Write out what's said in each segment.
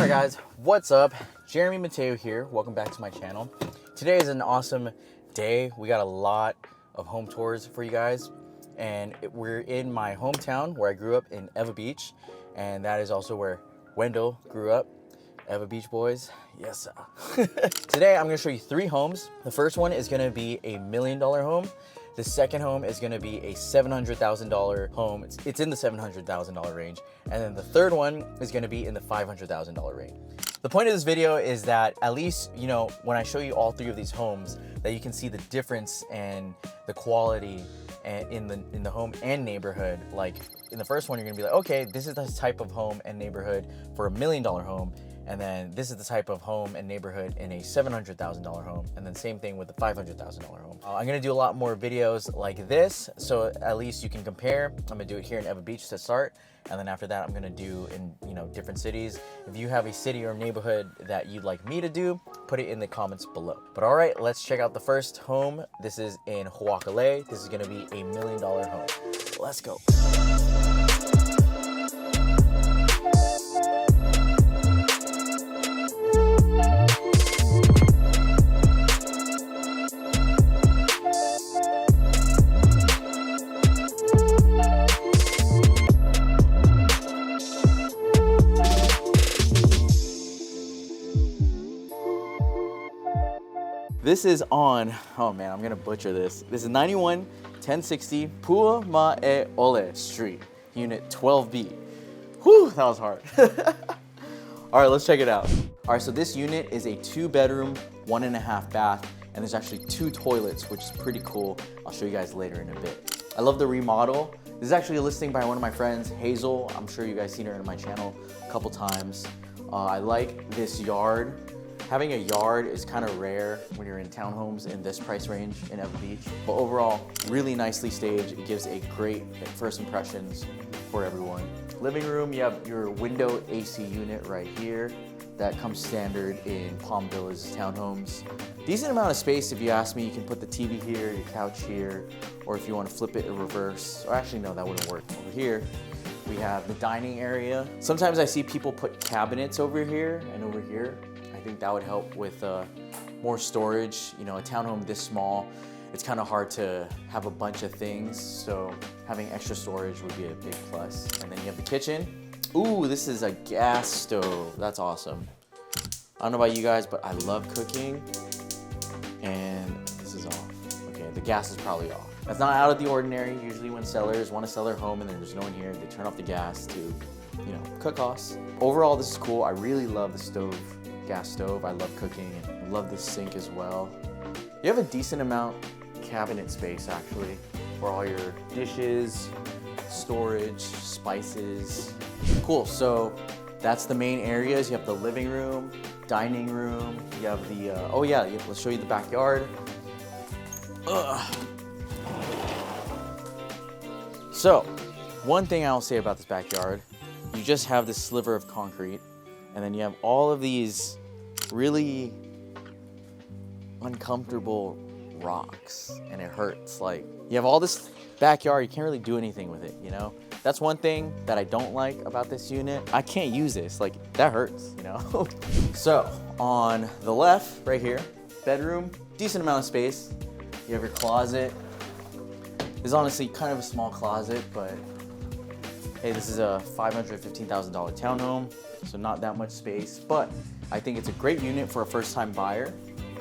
Alright guys, what's up? Jeremy Mateo here. Welcome back to my channel. Today is an awesome day. We got a lot of home tours for you guys, and we're in my hometown where I grew up in Ewa Beach, and that is also where Wendell grew up. Ewa Beach boys, yes sir. Today I'm going to show you 3 homes. The first one is going to be a $1 million home. The second home is going to be a $700,000 home. It's in the $700,000 range. And then the third one is going to be in the $500,000 range. The point of this video is that at least, you know, when I show you all 3 of these homes, that you can see the difference and the quality in the home and neighborhood. Like in the first one, you're going to be like, okay, this is the type of home and neighborhood for a $1 million home. And then this is the type of home and neighborhood in a $700,000 home. And then same thing with the $500,000 home. I'm gonna do a lot more videos like this, so at least you can compare. I'm gonna do it here in Ewa Beach to start. And then after that, I'm gonna do in, you know, different cities. If you have a city or neighborhood that you'd like me to do, put it in the comments below. But all right, let's check out the first home. This is in Oahu. This is gonna be a $1 million home. Let's go. This is on, oh man, I'm gonna butcher this. This is 911060 Pu'amaeole Street, Unit 12B. Whew, that was hard. All right, let's check it out. All right, so this unit is a 2-bedroom, 1.5 bath, and there's actually 2 toilets, which is pretty cool. I'll show you guys later in a bit. I love the remodel. This is actually a listing by one of my friends, Hazel. I'm sure you guys seen her in my channel a couple times. I like this yard. Having a yard is kind of rare when you're in townhomes in this price range in Ewa Beach. But overall, really nicely staged. It gives a great first impressions for everyone. Living room, you have your window AC unit right here. That comes standard in Palm Villas townhomes. Decent amount of space if you ask me. You can put the TV here, your couch here, or if you want to flip it in reverse. Or actually, no, that wouldn't work. Over here, we have the dining area. Sometimes I see people put cabinets over here and over here. I think that would help with more storage. You know, a townhome this small, it's kind of hard to have a bunch of things, so having extra storage would be a big plus. And then you have the kitchen. Ooh, this is a gas stove. That's awesome. I don't know about you guys, but I love cooking. And this is off. Okay, the gas is probably off. That's not out of the ordinary. Usually when sellers want to sell their home and there's no one here, they turn off the gas to, you know, cut costs. Overall, this is cool. I really love the stove. Gas stove. I love cooking and love this sink as well. You have a decent amount cabinet space actually for all your dishes, storage, spices. Cool, so that's the main areas. You have the living room, dining room, you have the, oh yeah, let's show you the backyard. Ugh. So, one thing I'll say about this backyard, you just have this sliver of concrete. And then you have all of these really uncomfortable rocks, and it hurts. Like, you have all this backyard, you can't really do anything with it, you know? That's one thing that I don't like about this unit. I can't use this, like, that hurts, you know? So, on the left, right here, bedroom, decent amount of space. You have your closet. It's honestly kind of a small closet, but hey, this is a $515,000 townhome, so not that much space, but I think it's a great unit for a first-time buyer,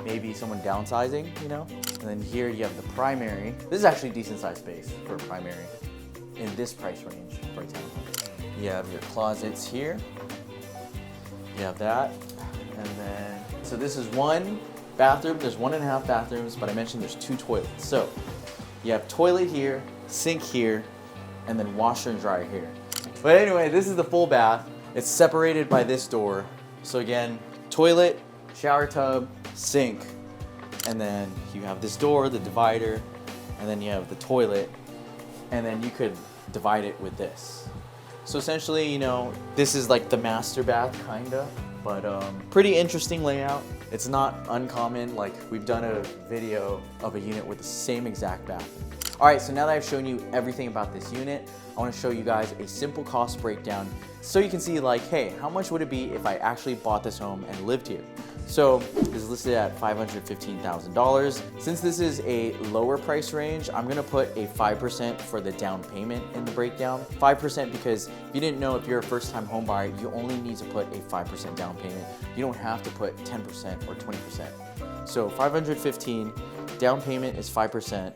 maybe someone downsizing, you know? And then here you have the primary. This is actually a decent-sized space for a primary in this price range for a townhome. You have your closets here. You have that, and then, so this is 1 bathroom. There's 1.5 bathrooms, but I mentioned there's 2 toilets. So you have toilet here, sink here, and then washer and dryer here. But anyway, this is the full bath. It's separated by this door. So again, toilet, shower tub, sink, and then you have this door, the divider, and then you have the toilet, and then you could divide it with this. So essentially, you know, this is like the master bath, kinda, but pretty interesting layout. It's not uncommon. Like, we've done a video of a unit with the same exact bathroom. All right, so now that I've shown you everything about this unit, I want to show you guys a simple cost breakdown so you can see like, hey, how much would it be if I actually bought this home and lived here? So this is listed at $515,000. Since this is a lower price range, I'm gonna put a 5% for the down payment in the breakdown. 5% because if you didn't know, if you're a first-time home buyer, you only need to put a 5% down payment. You don't have to put 10% or 20%. So 515, down payment is 5%.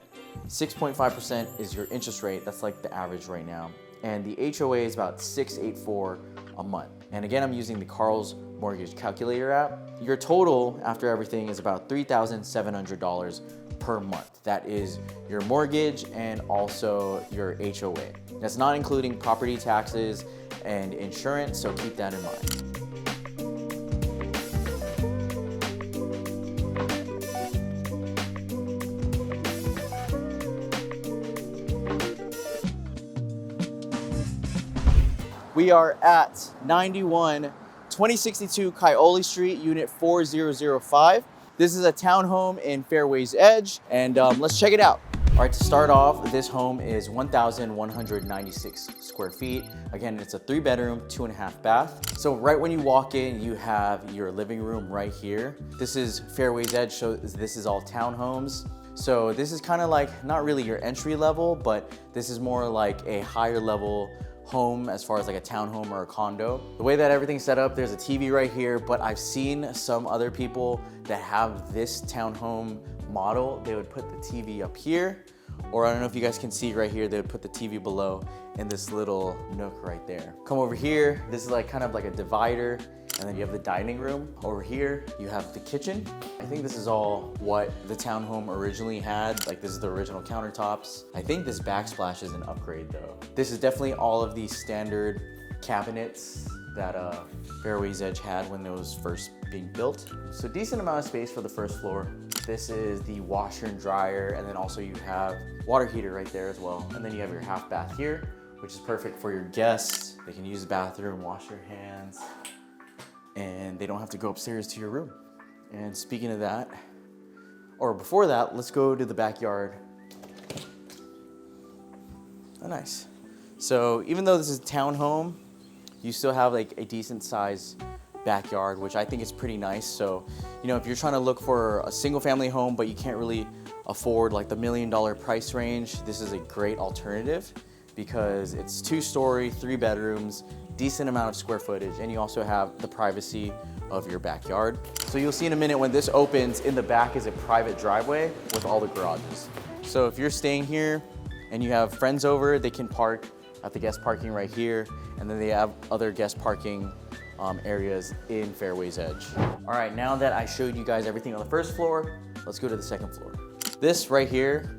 6.5% is your interest rate. That's like the average right now. And the HOA is about $684 a month. And again, I'm using the Carl's Mortgage Calculator app. Your total after everything is about $3,700 per month. That is your mortgage and also your HOA. That's not including property taxes and insurance, so keep that in mind. We are at 91 2062 Coyote Street, Unit 4005. This is a townhome in Fairways Edge, and let's check it out. All right, to start off, this home is 1,196 square feet. Again, it's a 3-bedroom, 2.5 bath. So right when you walk in, you have your living room right here. This is Fairways Edge, so this is all townhomes. So this is kind of like, not really your entry level, but this is more like a higher level home as far as like a townhome or a condo. The way that everything's set up, there's a TV right here, but I've seen some other people that have this townhome model. They would put the TV up here, or I don't know if you guys can see right here, they would put the TV below in this little nook right there. Come over here, this is like kind of like a divider, and then you have the dining room. Over here, you have the kitchen. I think this is all what the townhome originally had. Like this is the original countertops. I think this backsplash is an upgrade though. This is definitely all of these standard cabinets that Fairways Edge had when it was first being built. So decent amount of space for the first floor. This is the washer and dryer, and then also you have water heater right there as well. And then you have your half bath here, which is perfect for your guests. They can use the bathroom, wash their hands, and they don't have to go upstairs to your room. And speaking of that, or before that, let's go to the backyard. Oh, nice. So even though this is a townhome, you still have like a decent size backyard, which I think is pretty nice. So, you know, if you're trying to look for a single family home, but you can't really afford like the $1 million price range, this is a great alternative because it's 2-story, 3 bedrooms, decent amount of square footage, and you also have the privacy of your backyard. So you'll see in a minute when this opens, in the back is a private driveway with all the garages. So if you're staying here and you have friends over, they can park at the guest parking right here, and then they have other guest parking areas in Fairways Edge. All right, now that I showed you guys everything on the first floor, let's go to the second floor. This right here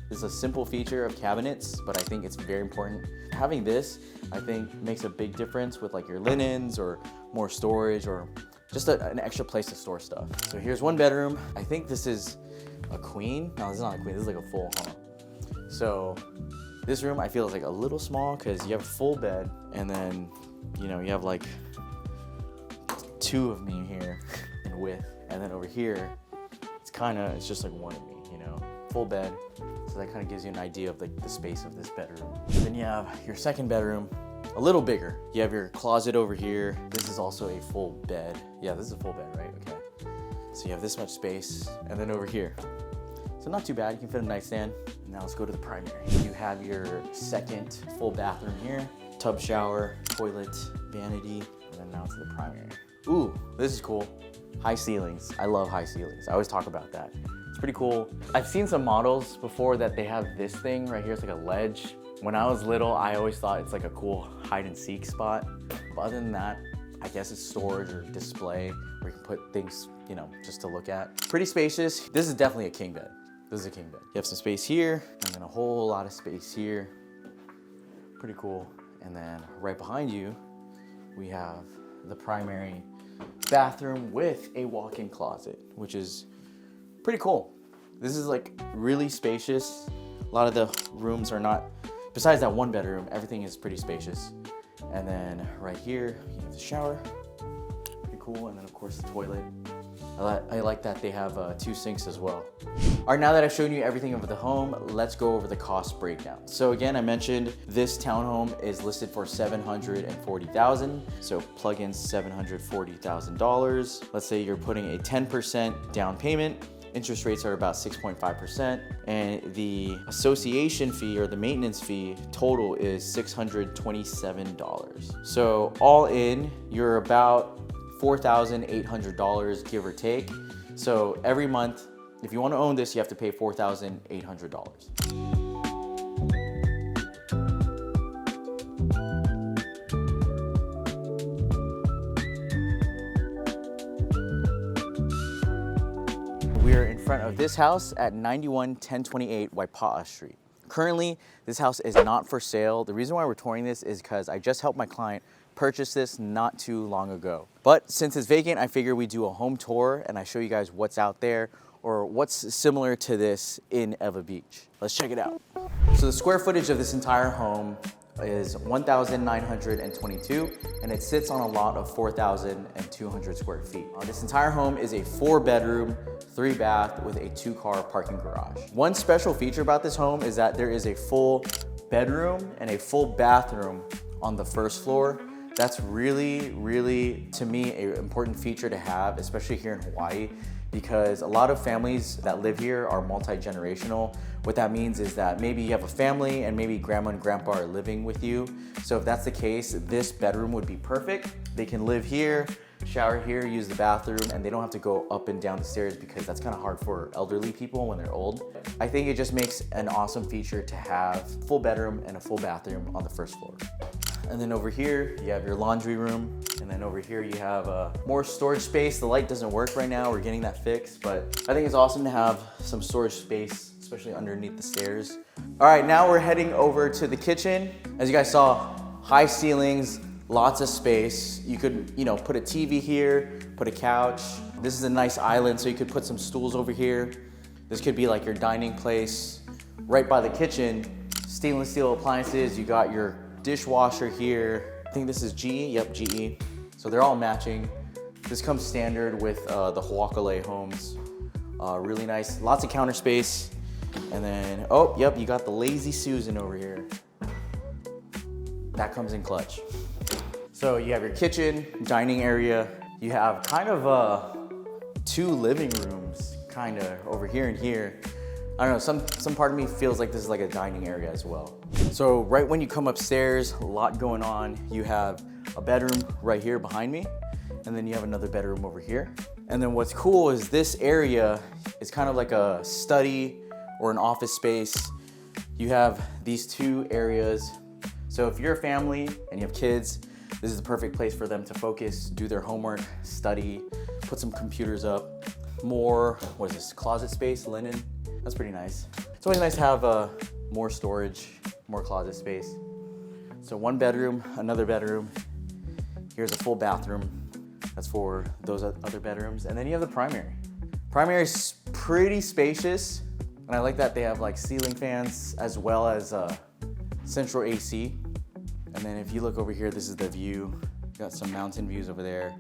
is a simple feature of cabinets, but I think it's very important. Having this, I think, makes a big difference with like your linens or more storage or just an extra place to store stuff. So here's one bedroom. I think this is a queen. No, this is not a queen, this is like a full home. So this room I feel is like a little small because you have a full bed, and then, you know, you have like 2 of me here in width, and then over here, it's just like 1 of me, you know, full bed. So that kind of gives you an idea of like the space of this bedroom. And then you have your second bedroom, a little bigger. You have your closet over here. This is also a full bed. Yeah, this is a full bed, right? Okay. So you have this much space, and then over here. So not too bad, you can fit a nightstand. Now let's go to the primary. You have your second full bathroom here, tub shower, toilet, vanity, and then now to the primary. Ooh, this is cool. High ceilings. I love high ceilings. I always talk about that. It's pretty cool. I've seen some models before that they have this thing right here. It's like a ledge. When I was little, I always thought it's like a cool hide and seek spot. But other than that, I guess it's storage or display where you can put things, you know, just to look at. Pretty spacious. This is definitely a king bed. This is a king bed. You have some space here, and then a whole lot of space here. Pretty cool. And then right behind you, we have the primary bathroom with a walk-in closet, which is pretty cool. This is like really spacious. A lot of the rooms are not, besides that one bedroom, everything is pretty spacious. And then right here, you have the shower, pretty cool. And then of course the toilet. I like that they have 2 sinks as well. All right, now that I've shown you everything of the home, let's go over the cost breakdown. So again, I mentioned this townhome is listed for $740,000. So plug in $740,000. Let's say you're putting a 10% down payment. Interest rates are about 6.5%, and the association fee or the maintenance fee total is $627. So all in, you're about $4,800, give or take. So every month, if you want to own this, you have to pay $4,800. We're in front of this house at 911028 Waipa'a Street. Currently, this house is not for sale. The reason why we're touring this is because I just helped my client purchase this not too long ago. But since it's vacant, I figure we do a home tour and I show you guys what's out there or what's similar to this in Ewa Beach. Let's check it out. So the square footage of this entire home is 1,922, and it sits on a lot of 4,200 square feet. This entire home is a 4-bedroom, 3-bath with a 2-car parking garage. One special feature about this home is that there is a full bedroom and a full bathroom on the first floor. That's really, to me, an important feature to have, especially here in Hawaii, because a lot of families that live here are multi-generational. What that means is that maybe you have a family and maybe grandma and grandpa are living with you. So if that's the case, this bedroom would be perfect. They can live here, shower here, use the bathroom, and they don't have to go up and down the stairs because that's kind of hard for elderly people when they're old. I think it just makes an awesome feature to have full bedroom and a full bathroom on the first floor. And then over here, you have your laundry room. And then over here, you have more storage space. The light doesn't work right now. We're getting that fixed, but I think it's awesome to have some storage space, especially underneath the stairs. All right, now we're heading over to the kitchen. As you guys saw, high ceilings, lots of space. You could, put a TV here, put a couch. This is a nice island, so you could put some stools over here. This could be like your dining place. Right by the kitchen, stainless steel appliances. You got your dishwasher here. I think this is GE, yep, GE. So they're all matching. This comes standard with the Huakale homes. Really nice, lots of counter space. And then, oh, yep, you got the Lazy Susan over here. That comes in clutch. So you have your kitchen, dining area. You have kind of 2 living rooms, kind of over here and here. I don't know, some part of me feels like this is like a dining area as well. So right when you come upstairs, a lot going on. You have a bedroom right here behind me, and then you have another bedroom over here. And then what's cool is this area is kind of like a study or an office space. You have these 2 areas. So if you're a family and you have kids, this is the perfect place for them to focus, do their homework, study, put some computers up. More, what is this, closet space, linen. That's pretty nice. It's always nice to have more storage, more closet space. So 1 bedroom, another bedroom. Here's a full bathroom. That's for those other bedrooms. And then you have the primary. Primary is pretty spacious. And I like that they have like ceiling fans as well as central AC. And then if you look over here, this is the view. Got some mountain views over there,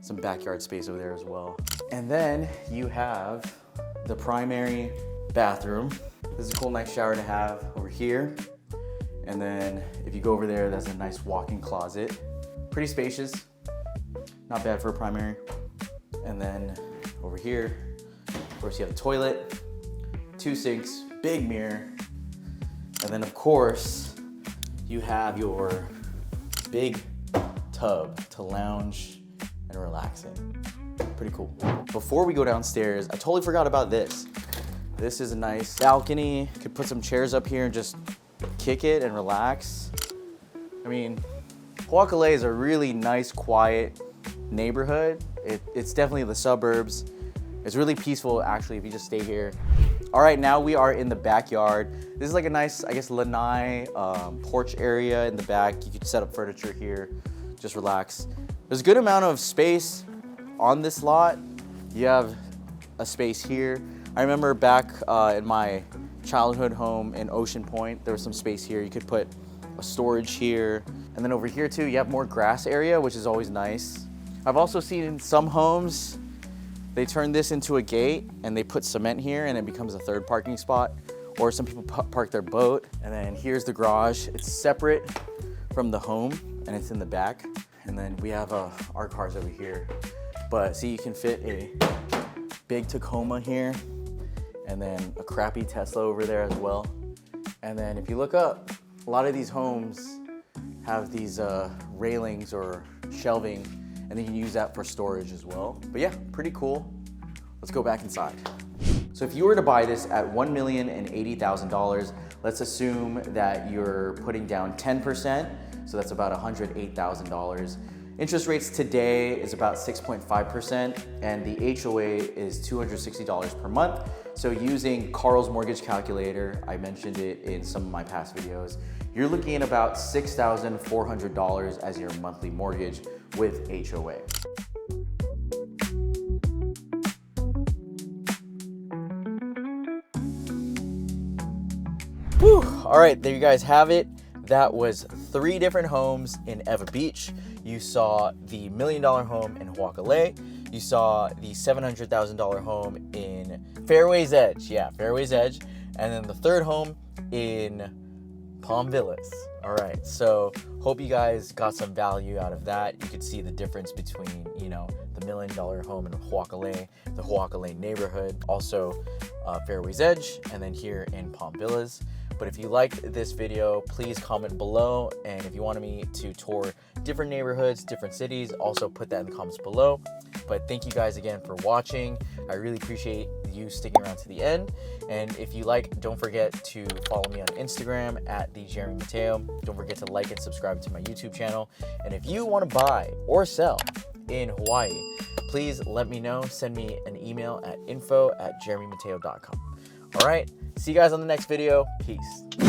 some backyard space over there as well. And then you have the primary bathroom. This is a cool, nice shower to have over here. And then if you go over there, that's a nice walk-in closet. Pretty spacious, not bad for a primary. And then over here, of course, you have a toilet, 2 sinks, big mirror. And then of course, you have your big tub to lounge and relax in. Pretty cool. Before we go downstairs, I totally forgot about this. This is a nice balcony. You could put some chairs up here and just kick it and relax. I mean, Huakale is a really nice, quiet neighborhood. It's definitely the suburbs. It's really peaceful, actually, if you just stay here. All right, now we are in the backyard. This is like a nice, I guess, lanai porch area in the back. You could set up furniture here, just relax. There's a good amount of space on this lot. You have a space here. I remember back in my childhood home in Ocean Point, there was some space here. You could put a storage here. And then over here too, you have more grass area, which is always nice. I've also seen in some homes, they turn this into a gate and they put cement here and it becomes a third parking spot. Or some people park their boat. And then here's the garage. It's separate from the home and it's in the back. And then we have our cars over here. But see, you can fit a big Tacoma here and then a crappy Tesla over there as well. And then if you look up, a lot of these homes have these railings or shelving, and then you can use that for storage as well. But yeah, pretty cool. Let's go back inside. So if you were to buy this at $1,080,000, let's assume that you're putting down 10%, so that's about $108,000. Interest rates today is about 6.5%, and the HOA is $260 per month. So using Carl's mortgage calculator, I mentioned it in some of my past videos, you're looking at about $6,400 as your monthly mortgage with HOA. Whew. All right, there you guys have it. That was 3 different homes in Ewa Beach. You saw the $1 million home in Huakalei. You saw the $700,000 home in Fairway's Edge. Yeah, Fairway's Edge. And then the third home in Palm Villas. All right, so hope you guys got some value out of that. You could see the difference between, you know, the $1 million home in Huakalei, the Huakalei neighborhood, also Fairway's Edge, and then here in Palm Villas. But if you liked this video, please comment below. And if you wanted me to tour different neighborhoods, different cities, also put that in the comments below. But thank you guys again for watching. I really appreciate you sticking around to the end. And if you like, don't forget to follow me on Instagram at the Jeremy Mateo. Don't forget to like and subscribe to my YouTube channel. And if you want to buy or sell in Hawaii, please let me know. Send me an email at info@jeremymateo.com. All right, see you guys on the next video. Peace.